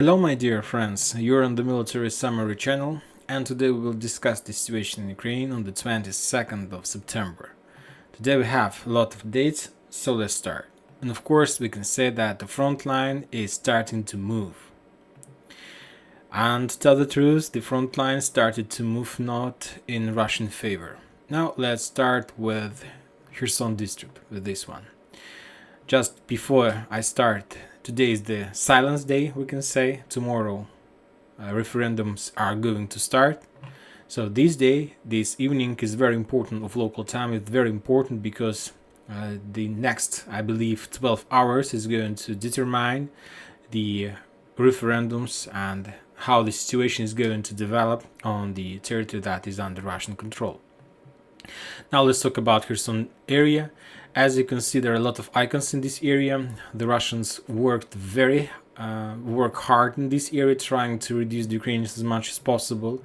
Hello my dear friends, you're on the Military Summary channel, and today we will discuss the situation in Ukraine on the 22nd of September. Today we have a lot of dates, so let's start. And of course we can say that the front line is starting to move. And to tell the truth, the front line started to move not in Russian favor. Now let's start with Kherson district, with this one. Just before I start, today is the silence day, we can say. Tomorrow referendums are going to start. So this day, this evening is very important of local time. It's very important because the next, I believe, 12 hours is going to determine the referendums and how the situation is going to develop on the territory that is under Russian control. Now let's talk about Kherson area. As you can see, there are a lot of icons in this area. The Russians work hard in this area, trying to reduce the Ukrainians as much as possible.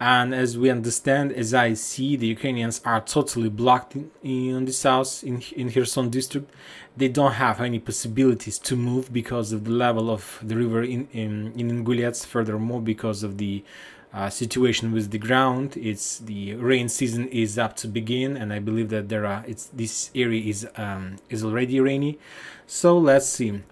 And as we understand, as I see, the Ukrainians are totally blocked in the south, in Kherson district. They don't have any possibilities to move because of the level of the river in Ingulets. Furthermore, because of the situation with the ground, it's the rain season is up to begin, and I believe that this area is already rainy. So let's see.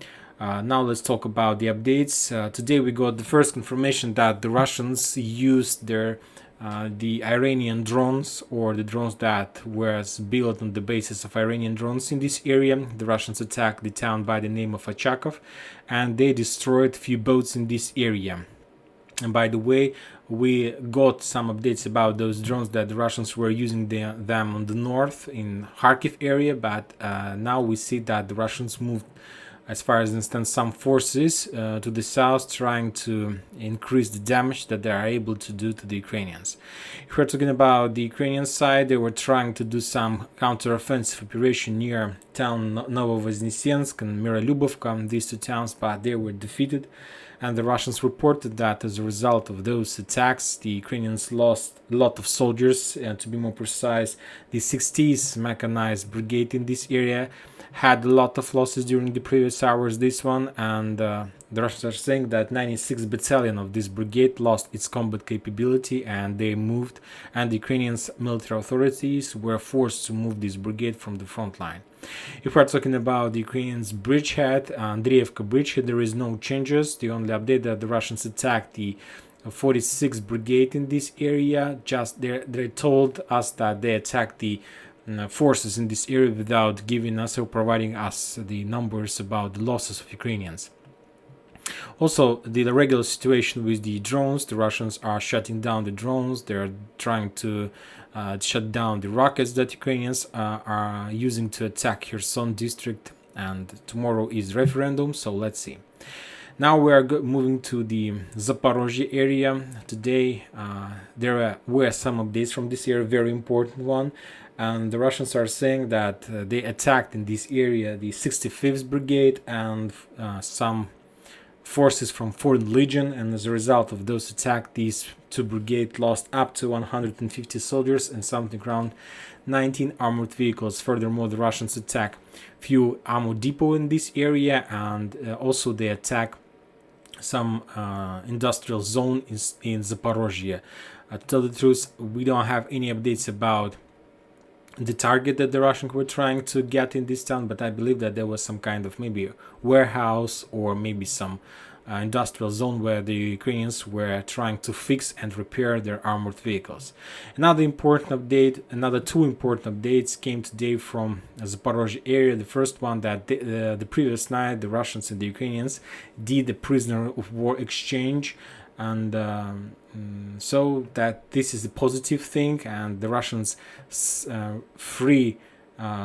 Now let's talk about the updates. Today we got the first confirmation that the Russians used the Iranian drones, or the drones that was built on the basis of Iranian drones in this area. The Russians attacked the town by the name of Achakov, and they destroyed a few boats in this area. And by the way, we got some updates about those drones that the Russians were using them on the north in Kharkiv area, but now we see that the Russians moved, as far as I understand, some forces to the south, trying to increase the damage that they are able to do to the Ukrainians. If we're talking about the Ukrainian side, they were trying to do some counter-offensive operation near town Novovoznесенsk and Miralyubovka, these two towns, but they were defeated. And the Russians reported that as a result of those attacks, the Ukrainians lost a lot of soldiers. To be more precise, the 60th Mechanized Brigade in this area had a lot of losses during the previous hours, this one, and the Russians are saying that 96th Battalion of this brigade lost its combat capability and they moved, and the Ukrainian military authorities were forced to move this brigade from the front line. If we're talking about the Ukrainians' bridgehead, Andreevka bridgehead, there is no changes. The only update that the Russians attacked the 46th Brigade in this area. Just they told us that they attacked the forces in this area without giving us or providing us the numbers about the losses of Ukrainians. Also, the regular situation with the drones, the Russians are shutting down the drones. They're trying to shut down the rockets that Ukrainians are using to attack Kherson district, and tomorrow is referendum, so let's see. Now we are moving to the Zaporizhzhia area. Today there were some updates from this area, very important one, and the Russians are saying that they attacked in this area the 65th Brigade and some forces from Foreign Legion, and as a result of those attacks, these two brigades lost up to 150 soldiers and something around 19 armored vehicles. Furthermore, the Russians attack few ammo depot in this area, and also they attack some industrial zone in Zaporizhzhia. To tell the truth, we don't have any updates about the target that the Russians were trying to get in this town, but I believe that there was some kind of maybe warehouse or maybe some industrial zone where the Ukrainians were trying to fix and repair their armored vehicles. Another two important updates came today from the Zaporizhzhia area. The first one, that the previous night the Russians and the Ukrainians did a prisoner of war exchange, and so that this is a positive thing, and the Russians free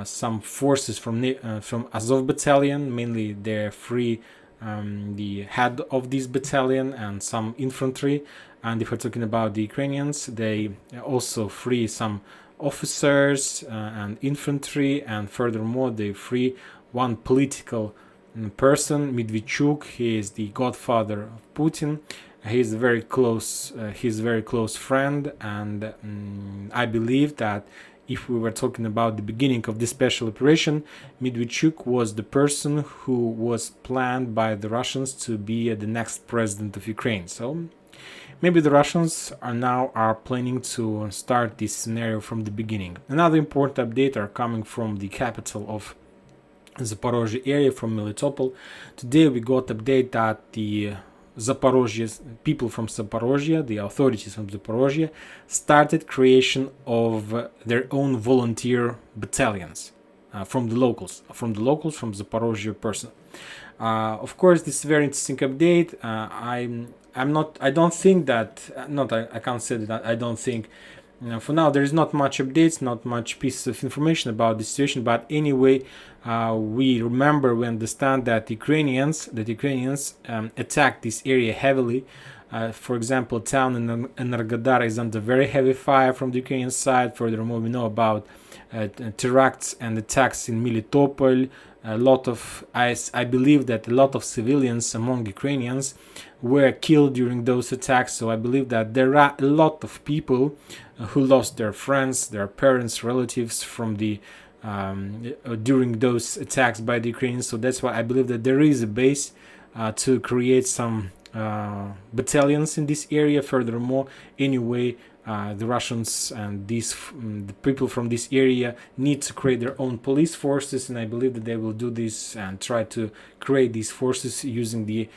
some forces from Azov battalion. Mainly they're free the head of this battalion and some infantry, and if we're talking about the Ukrainians, they also free some officers and infantry, and furthermore they free one political person, Medvedchuk. He is the godfather of Putin. He's a very close friend, and I believe that if we were talking about the beginning of this special operation, Medvedchuk was the person who was planned by the Russians to be the next president of Ukraine. So maybe the Russians are planning to start this scenario from the beginning. Another important update are coming from the capital of Zaporizhzhia area, from Melitopol. Today we got update that the Zaporizhzhia people from Zaporizhzhia, the authorities from Zaporizhzhia, started creation of their own volunteer battalions from the locals, from Zaporizhzhia person. Of course, this is a very interesting update. I don't think that, I can't say that I don't think. For now, there is not much updates, not much pieces of information about the situation. But anyway, we understand that the Ukrainians attacked this area heavily. For example, town in Energodar is under very heavy fire from the Ukrainian side. Furthermore, we know about terrorists and attacks in Melitopol. I believe that a lot of civilians among Ukrainians were killed during those attacks. So I believe that there are a lot of people who lost their friends, their parents, relatives from the during those attacks by the Ukrainians. So that's why I believe that there is a base to create some battalions in this area. Furthermore, anyway, the Russians and the people from this area need to create their own police forces, and I believe that they will do this and try to create these forces using the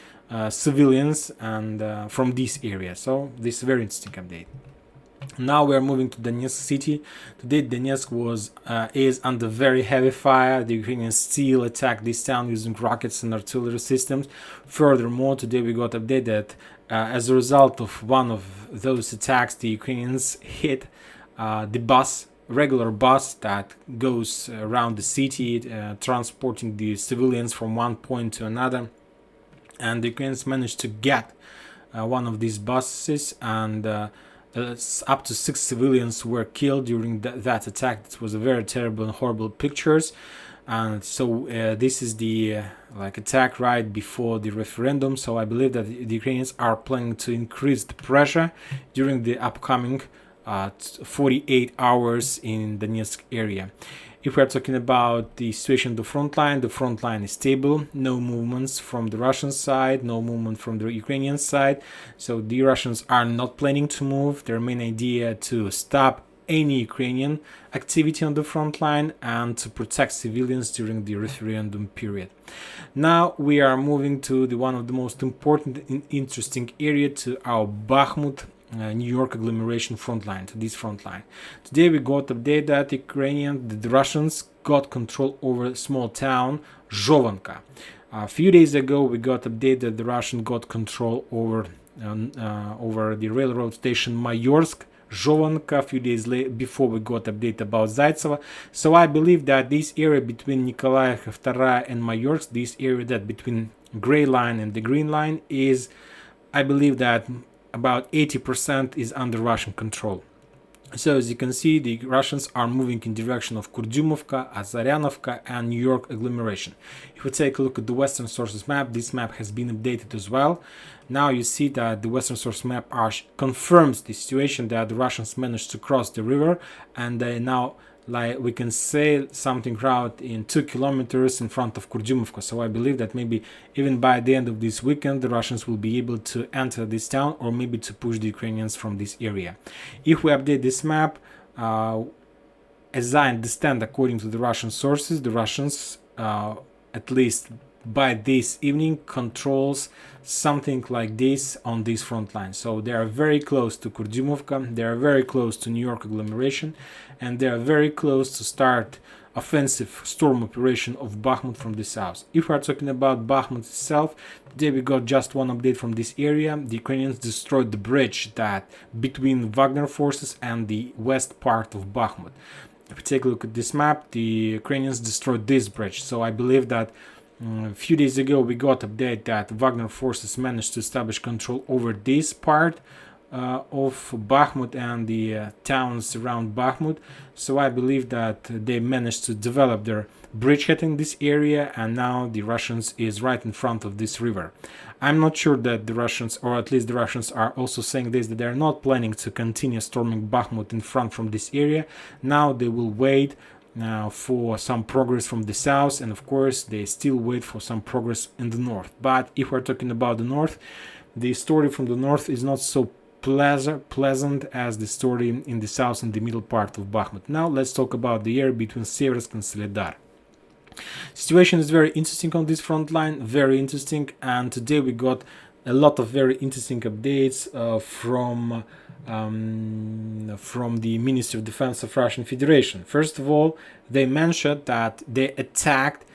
civilians and from this area. So this is a very interesting update. Now we are moving to Donetsk city. Today Donetsk is under very heavy fire. The Ukrainians still attack this town using rockets and artillery systems. Furthermore, today we got updated that as a result of one of those attacks, the Ukrainians hit the regular bus that goes around the city, transporting the civilians from one point to another. And the Ukrainians managed to get one of these buses, and up to 6 civilians were killed during that attack. It was a very terrible and horrible pictures. And so this is the attack right before the referendum. So I believe that the Ukrainians are planning to increase the pressure during the upcoming 48 hours in the Donetsk area. If we are talking about the situation on the front line is stable. No movements from the Russian side, no movement from the Ukrainian side. So the Russians are not planning to move. Their main idea to stop any Ukrainian activity on the front line and to protect civilians during the referendum period. Now we are moving to one of the most important and interesting area, to our Bakhmut New York agglomeration frontline, to this frontline. Today we got update that the Russians got control over a small town, Zhovanka. A few days ago we got update that the Russians got control over the railroad station Mayorsk, Zhovanka. A few days before we got update about Zaitsevo. So I believe that this area between Nikolaev, II and Mayorsk, this area that between gray line and the green line is, I believe that about 80% is under Russian control. So as you can see, the Russians are moving in direction of Kurdyumovka, Azaryanovka and New York agglomeration. If we take a look at the Western sources map, this map has been updated as well. Now you see that the Western source map confirms the situation that the Russians managed to cross the river, and they now, we can say, something route in 2 kilometers in front of Kurdyumovka. So I believe that maybe even by the end of this weekend the Russians will be able to enter this town, or maybe to push the Ukrainians from this area. If we update this map, as I understand, according to the Russian sources, the Russians, at least by this evening, controls something like this on this front line. So they are very close to Kurdyumovka, they are very close to New York agglomeration, and they are very close to start offensive storm operation of Bakhmut from the south. If we are talking about Bakhmut itself, today we got just one update from this area. The Ukrainians destroyed the bridge that between Wagner forces and the west part of Bakhmut. If we take a look at this map, the Ukrainians destroyed this bridge. So I believe that a few days ago we got update that Wagner forces managed to establish control over this part of Bakhmut and the towns around Bakhmut. So I believe that they managed to develop their bridgehead in this area, and now the Russians is right in front of this river. I'm not sure that the Russians, or at least the Russians, are also saying this, that they're not planning to continue storming Bakhmut in front from this area. Now they will wait for some progress from the south, and of course they still wait for some progress in the north. But if we're talking about the north, the story from the north is not so pleasant as the story in the south and the middle part of Bakhmut. Now let's talk about the area between Siversk and Soledar. Situation is very interesting on this front line, very interesting, and today we got a lot of very interesting updates from the Ministry of Defense of Russian Federation. First of all, they mentioned that they attacked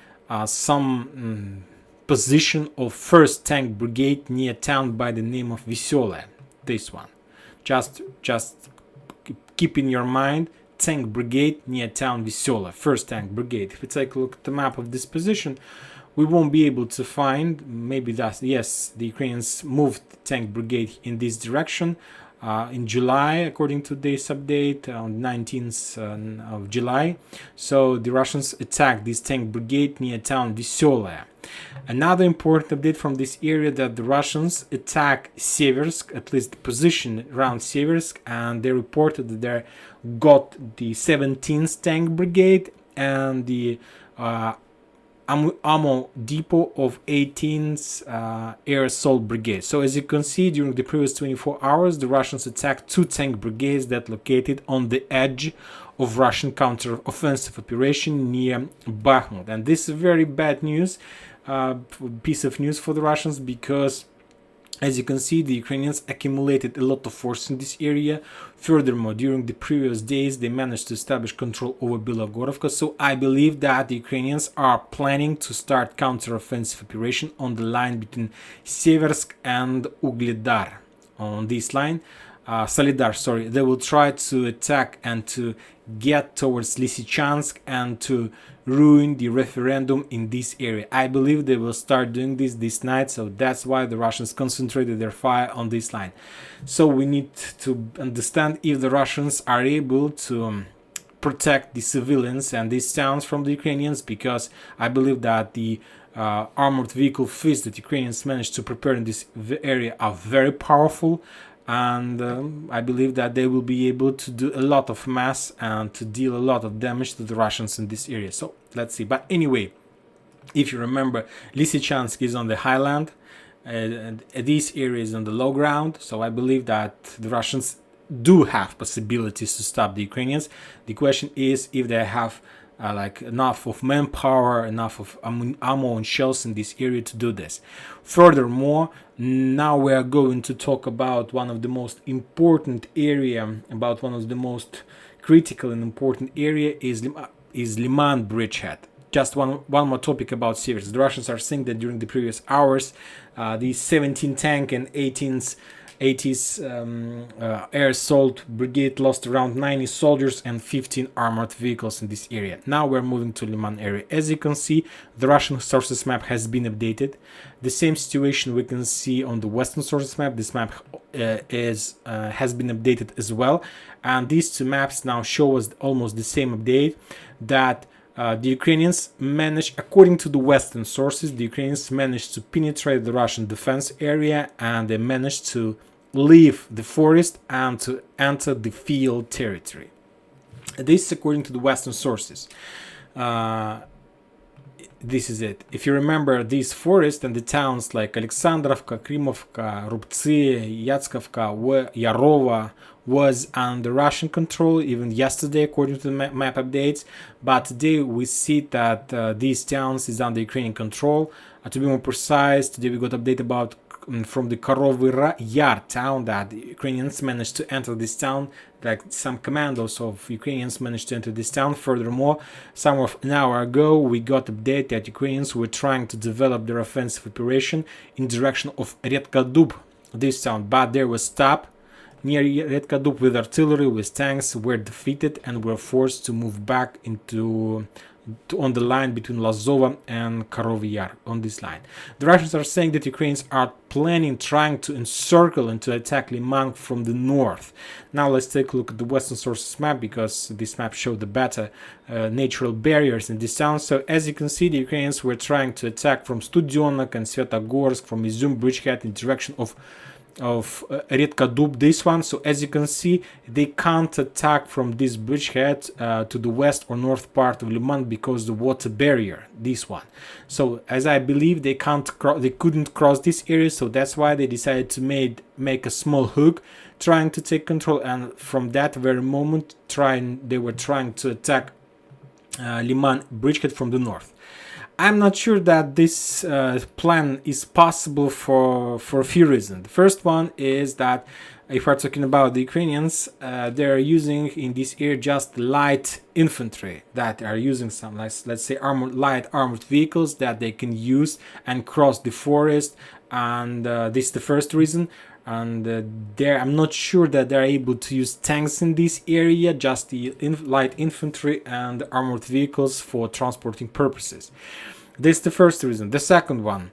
some position of 1st Tank Brigade near a town by the name of Veselaya. This one. Just keep in your mind, Tank Brigade near town Veselaya, 1st Tank Brigade. If we take a look at the map of this position, we won't be able to find, maybe that, yes, the Ukrainians moved Tank Brigade in this direction in July, according to this update, on 19th of July. So the Russians attacked this Tank Brigade near town Veselaya. Another important update from this area, that the Russians attack Siversk, at least the position around Siversk, and they reported that they got the 17th Tank Brigade and the ammo depot of 18th Air Assault Brigade. So as you can see, during the previous 24 hours, the Russians attacked 2 tank brigades that located on the edge of Russian counter-offensive operation near Bakhmut. And this is very bad news, piece of news for the Russians, because as you can see, the Ukrainians accumulated a lot of force in this area. Furthermore, during the previous days, they managed to establish control over Bilogorovka. So I believe that the Ukrainians are planning to start counter-offensive operation on the line between Siversk and Ugledar. On this line, Soledar, sorry, they will try to attack and to get towards Lysychansk and to ruin the referendum in this area. I believe they will start doing this night, so that's why the Russians concentrated their fire on this line. So we need to understand if the Russians are able to protect the civilians and these towns from the Ukrainians, because I believe that the armored vehicle fleets that Ukrainians managed to prepare in this area are very powerful, and I believe that they will be able to do a lot of mass and to deal a lot of damage to the Russians in this area. So let's see. But anyway, if you remember, Lysychansk is on the highland, and this area is on the low ground. So I believe that the Russians do have possibilities to stop the Ukrainians. The question is if they have like enough of manpower, enough of ammo and shells in this area to do this. Furthermore, now we are going to talk about one of the most important area, about one of the most critical and important area is Liman bridgehead. Just one more topic about Siversk. The Russians are saying that during the previous hours, the 17 tank and 80s Air Assault Brigade lost around 90 soldiers and 15 armored vehicles in this area. Now we're moving to Liman area. As you can see, the Russian sources map has been updated. The same situation we can see on the Western sources map. This map has been updated as well, and these two maps now show us almost the same update, that the Ukrainians managed, according to the Western sources, the Ukrainians managed to penetrate the Russian defense area, and they managed to leave the forest and to enter the field territory. This is according to the Western sources. This is it. If you remember, these forests and the towns like Alexandrovka, Krimovka, Rubtsy, Yatskovka, Yarova was under Russian control even yesterday, according to the map updates. But today we see that these towns is under Ukrainian control. To be more precise, today we got update about from the Kharkiv Yar town that the Ukrainians managed to enter this town, like some commandos of Ukrainians managed to enter this town. Furthermore, some of an hour ago we got update that Ukrainians were trying to develop their offensive operation in direction of Redkadub, this town, but there was stop near Redkadub with artillery, with tanks, were defeated and were forced to move back into on the line between Lazova and Karovy Yar, on this line. The Russians are saying that Ukrainians are planning, trying to encircle and to attack Liman from the north. Now let's take a look at the Western sources map, because this map showed the better natural barriers in this town. So as you can see, the Ukrainians were trying to attack from Studionak and Svetogorsk, from Izum bridgehead in direction of Redkadub, this one. So as you can see, they can't attack from this bridgehead to the west or north part of Liman because the water barrier, this one. So as I believe, they couldn't cross this area, so that's why they decided to make a small hook trying to take control, and from that very moment they were trying to attack Liman bridgehead from the north. I'm not sure that this plan is possible for a few reasons. The first one is that if we're talking about the Ukrainians, they're using in this area just light infantry that are using some, let's say, light armored vehicles that they can use and cross the forest, and this is the first reason. And I'm not sure that they're able to use tanks in this area, just the light infantry and armored vehicles for transporting purposes. This is the first reason. The second one,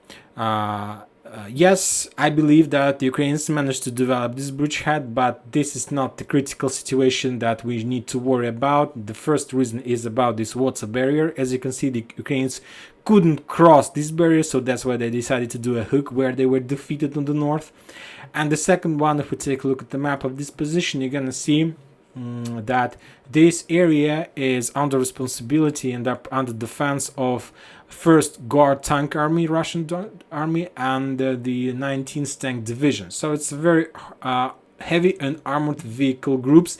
yes, I believe that the Ukrainians managed to develop this bridgehead, but this is not the critical situation that we need to worry about. The first reason is about this water barrier. As you can see, the Ukrainians couldn't cross this barrier, so that's why they decided to do a hook where they were defeated on the north. And the second one, if we take a look at the map of this position, you're gonna see that this area is under responsibility and under defense of 1st Guard Tank Army, Russian army, and the 19th Tank Division. So it's very heavy and armored vehicle groups,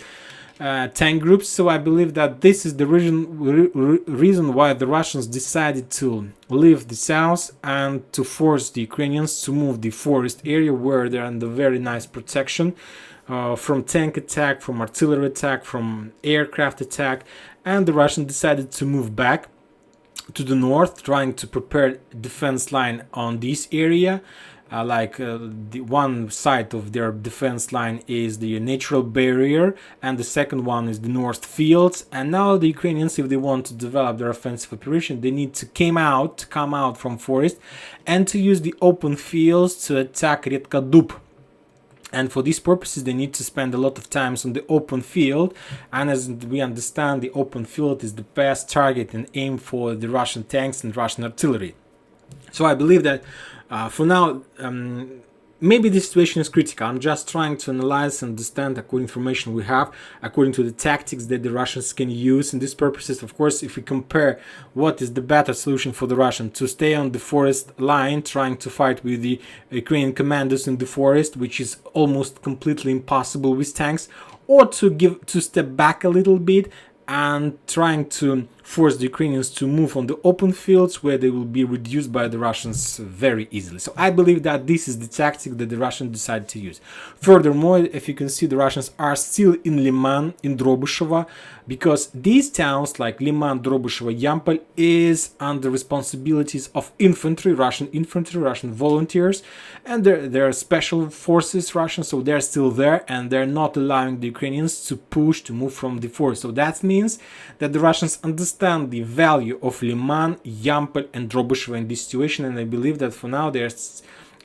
tank groups. So I believe that this is the reason why the Russians decided to leave the south and to force the Ukrainians to move the forest area where they're under very nice protection from tank attack, from artillery attack, from aircraft attack, and the Russians decided to move back to the north, trying to prepare defense line on this area. The one side of their defense line is the natural barrier, and the second one is the north fields. And now the Ukrainians, if they want to develop their offensive operation, they need to come out from forest and to use the open fields to attack Redkadub. And for these purposes, they need to spend a lot of time on the open field. And as we understand, the open field is the best target and aim for the Russian tanks and Russian artillery. So I believe that for now, maybe the situation is critical. I'm just trying to analyze and understand according to information we have, according to the tactics that the Russians can use in these purposes. Of course, if we compare what is the better solution for the Russian, to stay on the forest line trying to fight with the Ukrainian commandos in the forest, which is almost completely impossible with tanks, or to step back a little bit and trying to force the Ukrainians to move on the open fields where they will be reduced by the Russians very easily. So I believe that this is the tactic that the Russians decided to use. Furthermore, if you can see, the Russians are still in Liman, in Drobyshevo, because these towns like Liman, Drobyshevo, Yampol is under responsibilities of infantry, Russian volunteers, and they're special forces, Russian, so they're still there, and they're not allowing the Ukrainians to move from the forest. So that means that the Russians understand the value of Liman, Yampol, and Drobyshevo in this situation, and I believe that for now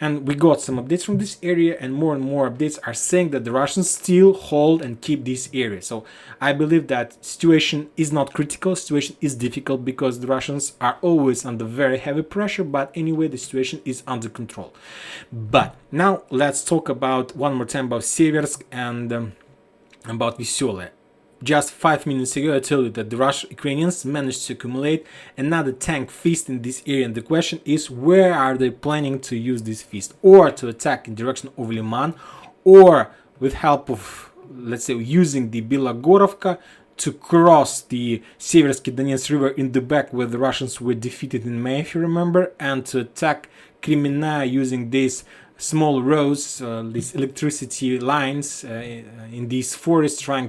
and we got some updates from this area, and more updates are saying that the Russians still hold and keep this area. So I believe that situation is not critical, situation is difficult, because the Russians are always under very heavy pressure, but anyway, the situation is under control. But now let's talk about one more time about Siversk and about Vysole. Just 5 minutes ago, I told you that the Ukrainians managed to accumulate another tank feast in this area, and the question is, where are they planning to use this feast? Or to attack in direction of Liman, or with help of, let's say, using the Bilogorovka to cross the Siversk and Donetsk river in the back where the Russians were defeated in May, if you remember, and to attack Kremenaya using these small roads, these electricity lines in these forests, trying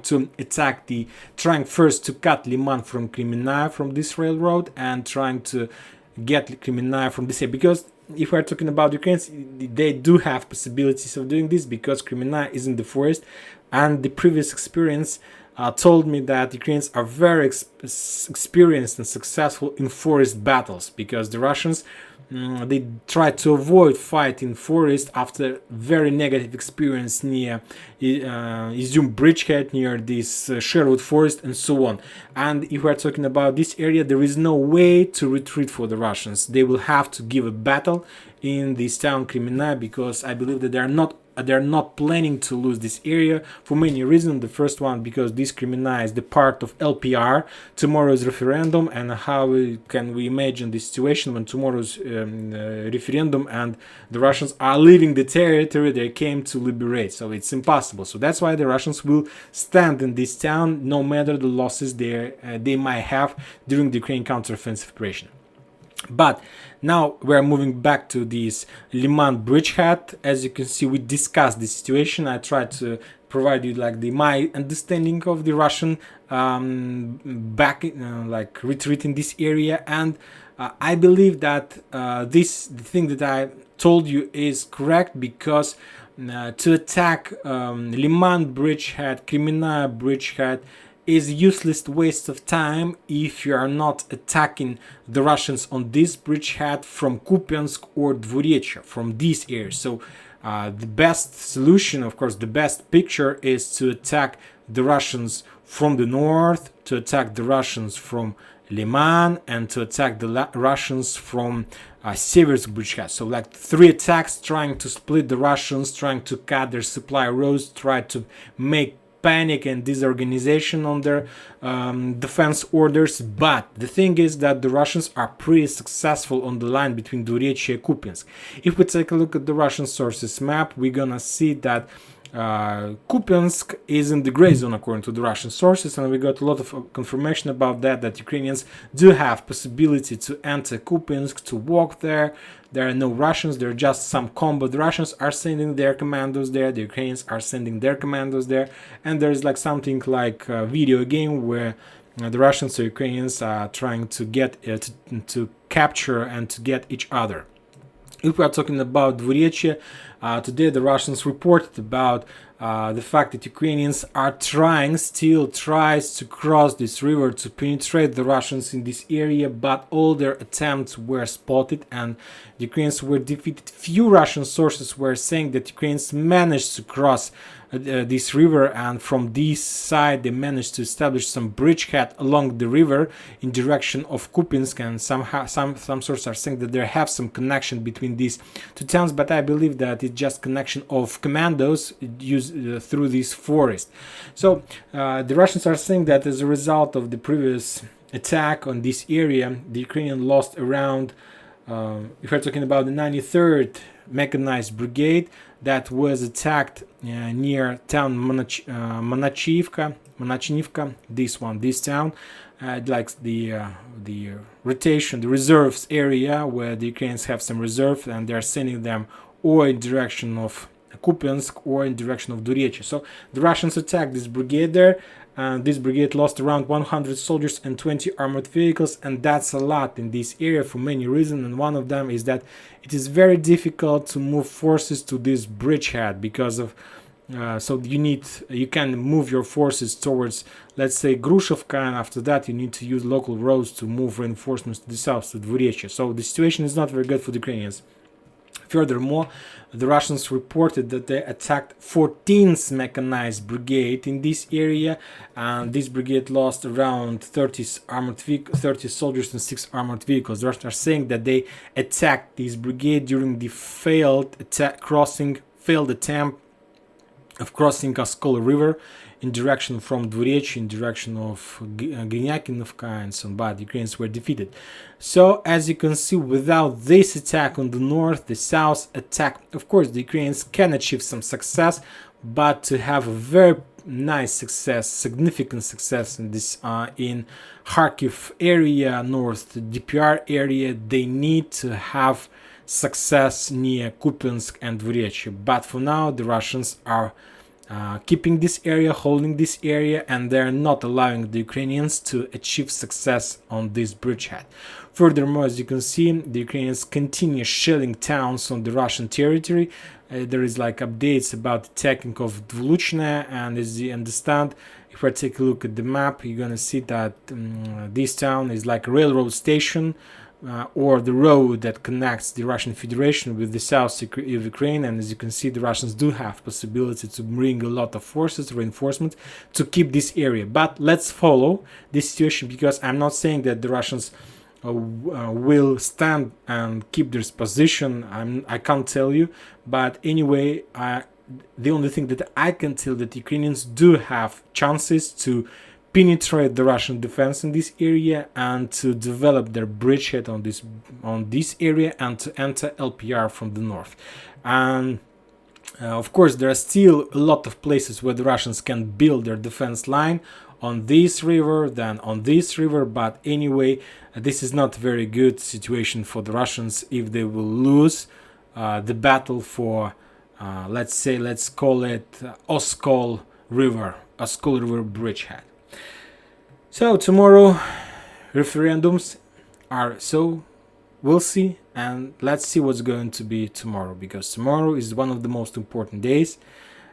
first to cut Liman from Kremenaya, from this railroad, and trying to get Kremenaya from this area. Because if we're talking about Ukrainians, they do have possibilities of doing this, because Kremenaya is in the forest, and the previous experience told me that Ukrainians are very experienced and successful in forest battles, because the Russians they try to avoid fighting forest after very negative experience near Izum bridgehead, near this Sherwood forest, and so on. And if we are talking about this area, there is no way to retreat for the Russians. They will have to give a battle in this town Kremina, because I believe that they're not planning to lose this area for many reasons. The first one, because this Kremina is the part of LPR, tomorrow's referendum, and how can we imagine the situation when tomorrow's referendum and the Russians are leaving the territory they came to liberate? So it's impossible. So that's why the Russians will stand in this town no matter the losses they might have during the Ukraine counteroffensive operation. But now we're moving back to this Liman bridgehead. As you can see, we discussed the situation. I tried to provide you like my understanding of the Russian retreat in this area, and I believe that the thing that I told you is correct, because to attack Liman bridgehead, Kremina bridgehead, is a useless waste of time if you are not attacking the Russians on this bridgehead from Kupyansk or Dvorechye, from these areas. So the best solution, of course, the best picture is to attack the Russians from the north, to attack the Russians from Liman, and to attack the Russians from Siversk bridgehead. So like 3 attacks, trying to split the Russians, trying to cut their supply roads, try to make panic and disorganization on their defense orders. But the thing is that the Russians are pretty successful on the line between Dvorechye and Kupyansk. If we take a look at the Russian sources map, we're gonna see that Kupyansk is in the gray zone according to the Russian sources, and we got a lot of confirmation about that Ukrainians do have possibility to enter Kupyansk, to walk there. There are no Russians, there are just some combat. The Russians are sending their commandos there, the Ukrainians are sending their commandos there, and there's like something like a video game where the Russians and Ukrainians are trying to get to capture and to get each other. If we are talking about Dvorechye, today the Russians reported about the fact that Ukrainians are still tries to cross this river to penetrate the Russians in this area, but all their attempts were spotted and the Ukrainians were defeated. Few Russian sources were saying that Ukrainians managed to cross this river, and from this side they managed to establish some bridgehead along the river in direction of Kupyansk, and some sources are saying that there have some connection between these two towns, but I believe that it's just connection of commandos used through this forest. So the Russians are saying that as a result of the previous attack on this area, the Ukrainian lost around if we're talking about the 93rd Mechanized Brigade that was attacked near town Monachivka, this town, like the rotation, the reserves area where the Ukrainians have some reserve, and they're sending them or in direction of Kupyansk or in direction of Dvorechye. So the Russians attacked this brigade there, and this brigade lost around 100 soldiers and 20 armored vehicles, and that's a lot in this area for many reasons, and one of them is that it is very difficult to move forces to this bridgehead because of so you can move your forces towards, let's say, Grushevka, and after that you need to use local roads to move reinforcements to the south, to Dvorechye. So the situation is not very good for the Ukrainians. Furthermore, the Russians reported that they attacked 14th Mechanized Brigade in this area, and this brigade lost around 30 soldiers and 6 armored vehicles. The Russians are saying that they attacked this brigade during the failed attempt of crossing Oskol River in direction from Dvorechye, in direction of Griniakinovka and so on, but the Ukrainians were defeated. So as you can see, without this attack on the north, the south attack, of course the Ukrainians can achieve some success, but to have a very nice success, significant success in this in Kharkiv area, north DPR area, they need to have success near Kupyansk and Dvorechye. But for now the Russians are keeping this area, holding this area, and they're not allowing the Ukrainians to achieve success on this bridgehead. Furthermore, as you can see, the Ukrainians continue shelling towns on the Russian territory. there is like updates about the taking of Dvoluchne, and as you understand, if I take a look at the map, you're gonna see that this town is like a railroad station, or the road that connects the Russian Federation with the south of Ukraine. And as you can see, the Russians do have possibility to bring a lot of forces, reinforcement, to keep this area. But let's follow this situation, because I'm not saying that the Russians will stand and keep their position. I can't tell you, but anyway, the only thing that I can tell that Ukrainians do have chances to penetrate the Russian defense in this area and to develop their bridgehead on this area and to enter LPR from the north. And of course, there are still a lot of places where the Russians can build their defense line on this river, then on this river. But anyway, this is not a very good situation for the Russians if they will lose the battle for, let's call it Oskol River bridgehead. So tomorrow referendums are, so we'll see, and let's see what's going to be tomorrow, because tomorrow is one of the most important days,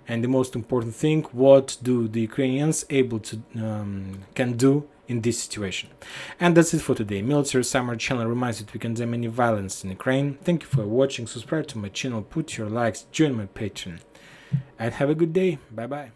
and the most important thing, what do the Ukrainians can do in this situation. And that's it for today. Military Summer channel reminds you to condemn any violence in Ukraine. Thank you for watching. Subscribe to my channel, put your likes, join my Patreon, and have a good day. Bye bye.